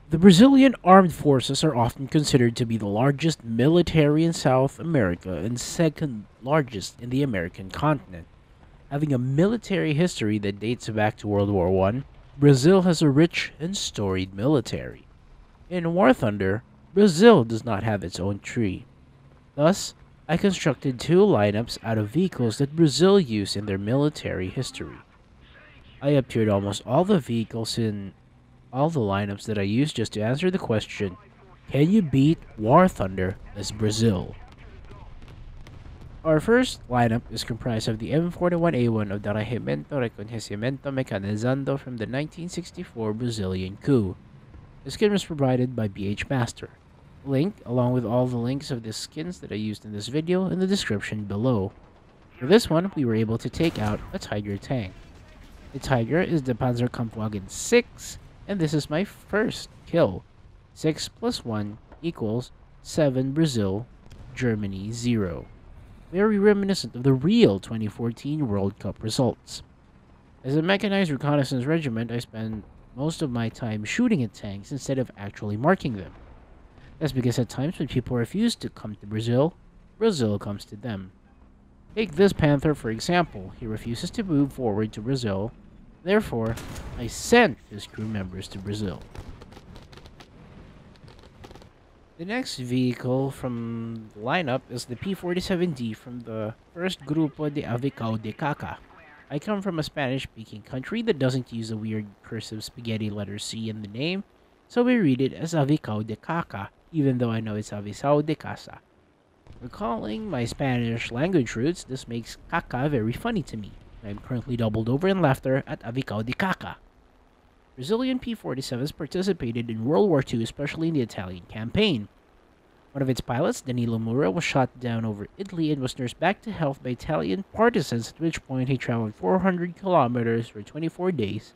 The Brazilian armed forces are often considered to be the largest military in South America and second largest in the American continent. Having a military history that dates back to World War I, Brazil has a rich and storied military. In War Thunder, Brazil does not have its own tree. Thus, I constructed two lineups out of vehicles that Brazil used in their military history. I appeared almost all the vehicles in all the lineups that I used just to answer the question, can you beat War Thunder as Brazil? Our first lineup is comprised of the M41A1 of the Regimiento Reconocimiento Mecanizado from the 1964 Brazilian coup. The skin was provided by BH Master. Link, along with all the links of the skins that I used in this video, in the description below. For this one, we were able to take out a Tiger tank. The Tiger is the Panzerkampfwagen 6, and this is my first kill. 6 plus 1 equals 7 Brazil, Germany 0. Very reminiscent of the real 2014 World Cup results. As a mechanized reconnaissance regiment, I spend most of my time shooting at tanks instead of actually marking them. That's because at times when people refuse to come to Brazil, Brazil comes to them. Take this Panther for example, he refuses to move forward to Brazil, therefore, I sent his crew members to Brazil. The next vehicle from the lineup is the P-47D from the first Grupo de Avião de Caca. I come from a Spanish-speaking country that doesn't use the weird cursive spaghetti letter C in the name, so we read it as Avião de Caca, even though I know it's Avião de Casa. Recalling my Spanish language roots, this makes Caca very funny to me. I am currently doubled over in laughter at Avião de Caca. Brazilian P-47s participated in World War II, especially in the Italian campaign. One of its pilots, Danilo Mura, was shot down over Italy and was nursed back to health by Italian partisans, at which point he traveled 400 kilometers for 24 days,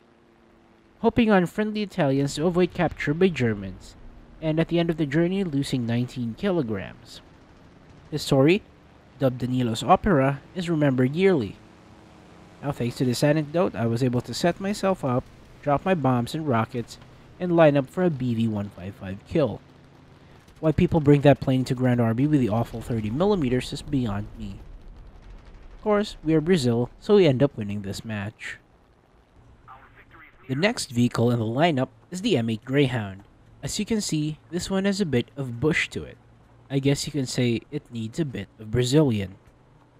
hoping on friendly Italians to avoid capture by Germans, and at the end of the journey losing 19 kilograms. His story, dubbed Danilo's Opera, is remembered yearly. Now thanks to this anecdote, I was able to set myself up, drop my bombs and rockets, and line up for a BV-155 kill. Why people bring that plane to Grand Army with the awful 30mm is beyond me. Of course, we are Brazil, so we end up winning this match. The next vehicle in the lineup is the M8 Greyhound. As you can see, this one has a bit of bush to it. I guess you can say it needs a bit of Brazilian.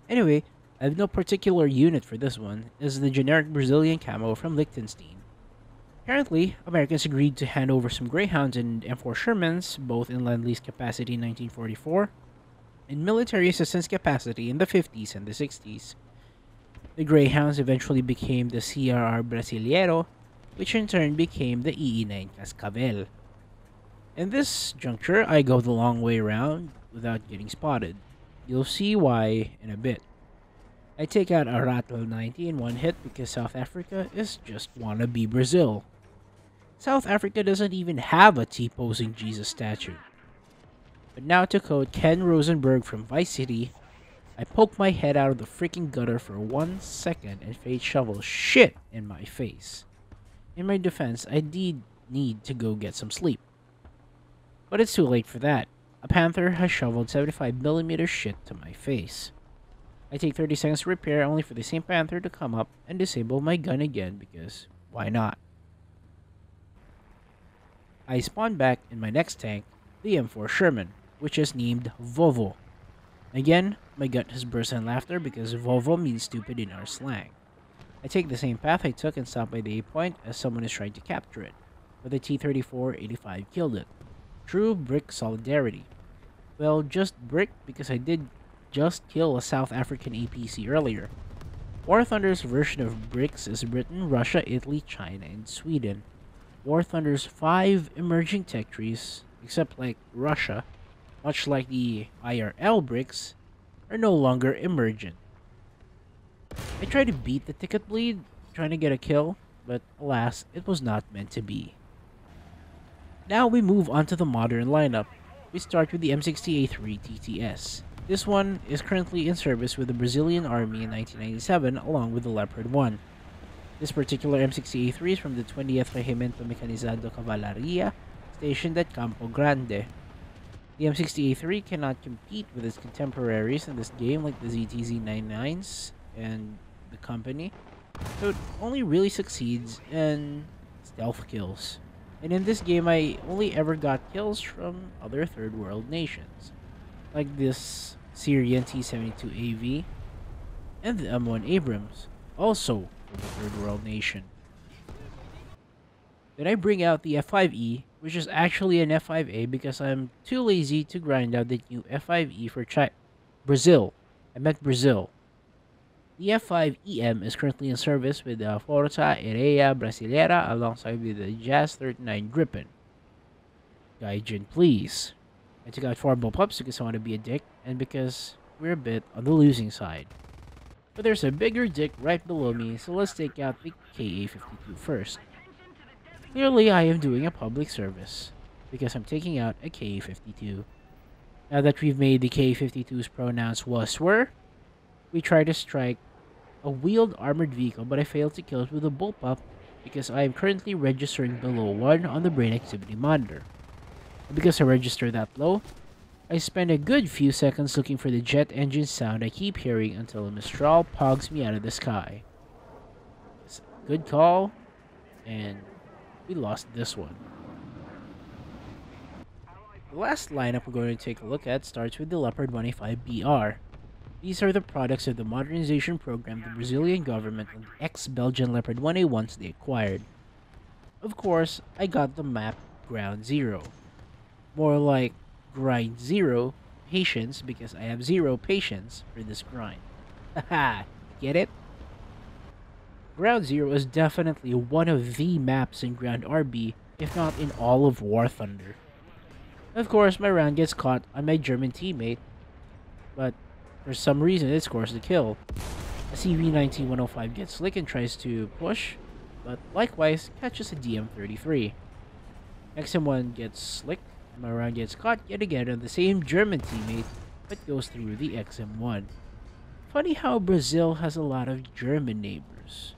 Anyway, I have no particular unit for this one, as the generic Brazilian camo from Liechtenstein. Apparently, Americans agreed to hand over some Greyhounds and M4 Shermans, both in Lend-Lease capacity in 1944, and military assistance capacity in the 50s and the 60s. The Greyhounds eventually became the CRR Brasileiro, which in turn became the EE-9 Cascavel. In this juncture, I go the long way around without getting spotted. You'll see why in a bit. I take out a Rattle 90 in one hit because South Africa is just wannabe Brazil. South Africa doesn't even have a T-posing Jesus statue. But now to quote Ken Rosenberg from Vice City, I poke my head out of the freaking gutter for 1 second and fate shovels shit in my face. In my defense, I did need to go get some sleep. But it's too late for that. A Panther has shoveled 75mm shit to my face. I take 30 seconds to repair, only for the same Panther to come up and disable my gun again because why not? I spawn back in my next tank, the M4 Sherman, which is named Vovo. Again, my gut has burst in laughter because Vovo means stupid in our slang. I take the same path I took and stop by the A point as someone is trying to capture it, but the T-34-85 killed it. True brick solidarity. Well, just brick because I did just kill a South African APC earlier. War Thunder's version of bricks is Britain, Russia, Italy, China, and Sweden. War Thunder's 5 emerging tech trees, except like Russia, much like the IRL bricks, are no longer emergent. I tried to beat the ticket bleed, trying to get a kill, but alas, it was not meant to be. Now we move on to the modern lineup. We start with the M60A3 TTS. This one is currently in service with the Brazilian Army in 1997 along with the Leopard 1. This particular M60A3 is from the 20th Regimiento Mecanizado Cavalaria, stationed at Campo Grande. The M60A3 cannot compete with its contemporaries in this game like the ZTZ-99s and the company, so it only really succeeds in stealth kills. And in this game, I only ever got kills from other third world nations, like this Syrian T-72AV and the M1 Abrams, also from a third world nation. Then I bring out the F5E, which is actually an F5A because I'm too lazy to grind out the new F5E for Brazil. I meant Brazil. The F5EM is currently in service with the Forza Aérea Brasileira alongside with the Jazz 39 Gripen. Gaijin, please. I took out 4 bullpups because I want to be a dick and because we're a bit on the losing side. But there's a bigger dick right below me, so let's take out the KA-52 first. Clearly, I am doing a public service because I'm taking out a KA-52. Now that we've made the KA-52's pronouns was were, we try to strike a wheeled armored vehicle, but I failed to kill it with a bullpup because I am currently registering below 1 on the brain activity monitor. And because I register that low, I spend a good few seconds looking for the jet engine sound I keep hearing until a Mistral pogs me out of the sky. It's a good call, and we lost this one. The last lineup we're going to take a look at starts with the Leopard 185BR. These are the products of the modernization program the Brazilian government and the ex-Belgian Leopard 1A1s they acquired. Of course, I got the map Ground Zero. More like Grind Zero patience because I have 0 patience for this grind. Haha, get it? Ground Zero is definitely one of the maps in Ground RB, if not in all of War Thunder. Of course, my round gets caught on my German teammate, but for some reason it scores the kill. A CV-19-105 gets slick and tries to push, but likewise catches a DM-33. XM1 gets slick, and my round gets caught yet again on the same German teammate, but goes through the XM1. Funny how Brazil has a lot of German neighbors.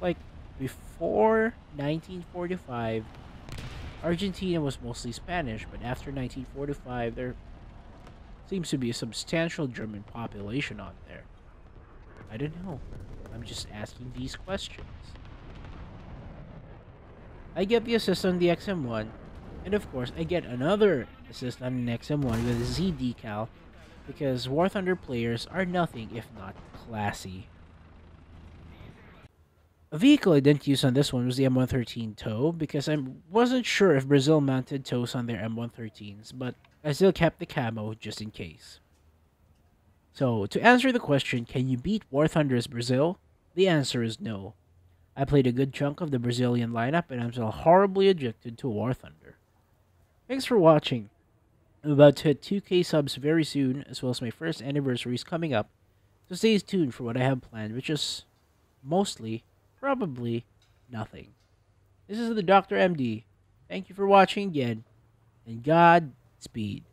Like, before 1945, Argentina was mostly Spanish, but after 1945, there seems to be a substantial German population out there. I don't know. I'm just asking these questions. I get the assist on the XM1, and of course, I get another assist on an XM1 with a Z decal, because War Thunder players are nothing if not classy. A vehicle I didn't use on this one was the M113 tow, because I wasn't sure if Brazil mounted tows on their M113s, but I still kept the camo just in case. So, to answer the question, can you beat War Thunder's Brazil? The answer is no. I played a good chunk of the Brazilian lineup and I'm still horribly addicted to War Thunder. Thanks for watching. I'm about to hit 2K subs very soon, as well as my first anniversary is coming up, so stay tuned for what I have planned, which is mostly, probably, nothing. This is the Dr. MD. Thank you for watching again, and Godspeed.